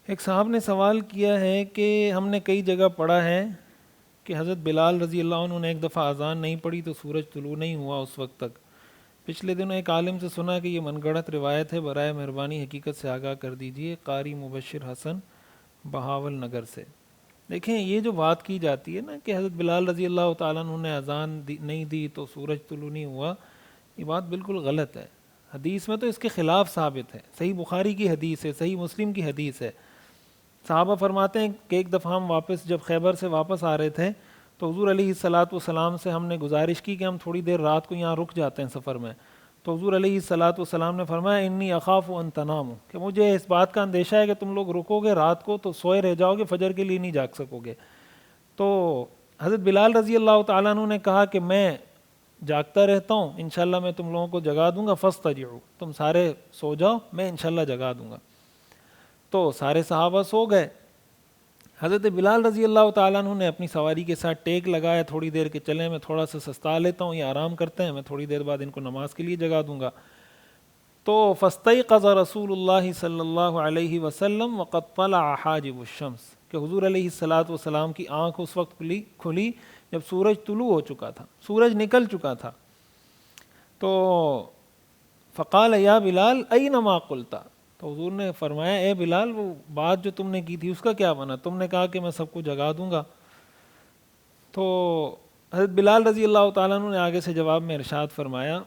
ایک صاحب نے سوال کیا ہے کہ ہم نے کئی جگہ پڑھا ہے کہ حضرت بلال رضی اللہ عنہ نے ایک دفعہ اذان نہیں پڑھی تو سورج طلوع نہیں ہوا اس وقت تک۔ پچھلے دنوں ایک عالم سے سنا کہ یہ من گڑھت روایت ہے، برائے مہربانی حقیقت سے آگاہ کر دیجئے۔ قاری مبشر حسن، بہاول نگر سے۔ دیکھیں، یہ جو بات کی جاتی ہے نا کہ حضرت بلال رضی اللہ تعالیٰ عنہ نے اذان نہیں دی تو سورج طلوع نہیں ہوا، یہ بات بالکل غلط ہے۔ حدیث میں تو اس کے خلاف ثابت ہے، صحیح بخاری کی حدیث ہے، صحیح مسلم کی حدیث ہے۔ صحابہ فرماتے ہیں کہ ایک دفعہ ہم جب خیبر سے واپس آ رہے تھے تو حضور علیہ السلام سے ہم نے گزارش کی کہ ہم تھوڑی دیر رات کو یہاں رک جاتے ہیں سفر میں، تو حضور علیہ السلام نے فرمایا انی اخاف ان تناموا، کہ مجھے اس بات کا اندیشہ ہے کہ تم لوگ رکو گے رات کو تو سوئے رہ جاؤ گے، فجر کے لیے نہیں جاگ سکو گے۔ تو حضرت بلال رضی اللہ تعالیٰ عنہ نے کہا کہ میں جاگتا رہتا ہوں، انشاءاللہ میں تم لوگوں کو جگا دوں گا، فاستجعوا، تم سارے سو جاؤ، میں انشاءاللہ جگا دوں گا۔ تو سارے صحابہ سو گئے۔ حضرت بلال رضی اللہ تعالیٰ عنہ نے اپنی سواری کے ساتھ ٹیک لگایا تھوڑی دیر کے، چلیں میں تھوڑا سا سستا لیتا ہوں، یہ آرام کرتے ہیں، میں تھوڑی دیر بعد ان کو نماز کے لیے جگا دوں گا۔ تو فاستيقظ رسول اللہ صلی اللہ علیہ وسلم وقد طلع حاجب الشمس، کہ حضور علیہ السلام کی آنکھ اس وقت کھلی جب سورج طلوع ہو چکا تھا، سورج نکل چکا تھا۔ تو فقال یا بلال این ما قلت، تو حضور نے فرمایا اے بلال وہ بات جو تم نے کی تھی اس کا کیا بنا؟ تم نے کہا کہ میں سب کو جگا دوں گا۔ تو حضرت بلال رضی اللہ تعالیٰ عنہ نے آگے سے جواب میں ارشاد فرمایا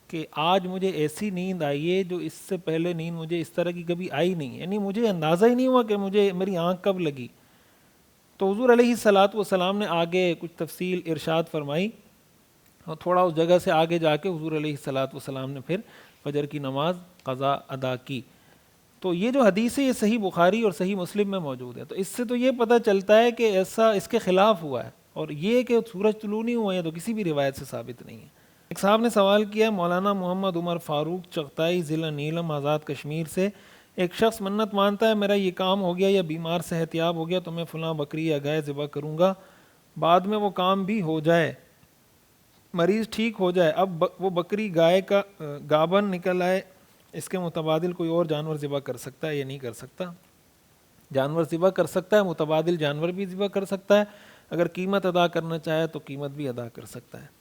کہ آج مجھے ایسی نیند آئی ہے جو اس سے پہلے نیند مجھے اس طرح کی کبھی آئی نہیں، یعنی مجھے اندازہ ہی نہیں ہوا کہ میری آنکھ کب لگی۔ تو حضور علیہ السلام نے آگے کچھ تفصیل ارشاد فرمائی اور تھوڑا اس جگہ سے آگے جا کے حضور علیہ السلام نے پھر فجر کی نماز قضا ادا کی۔ تو یہ جو حدیث ہے یہ صحیح بخاری اور صحیح مسلم میں موجود ہے، تو اس سے تو یہ پتہ چلتا ہے کہ ایسا اس کے خلاف ہوا ہے، اور یہ کہ سورج طلوع نہیں ہوا ہے تو کسی بھی روایت سے ثابت نہیں ہے۔ ایک صاحب نے سوال کیا، مولانا محمد عمر فاروق چغتائی، ضلع نیلم، آزاد کشمیر سے، ایک شخص منت مانتا ہے میرا یہ کام ہو گیا یا بیمار صحت یاب ہو گیا تو میں فلاں بکری یا گائے ذبح کروں گا، بعد میں وہ کام بھی ہو جائے، مریض ٹھیک ہو جائے، اب وہ بکری گائے کا گابن نکل آئے، اس کے متبادل کوئی اور جانور ذبح کر سکتا ہے یا نہیں کر سکتا؟ جانور ذبح کر سکتا ہے، متبادل جانور بھی ذبح کر سکتا ہے، اگر قیمت ادا کرنا چاہے تو قیمت بھی ادا کر سکتا ہے۔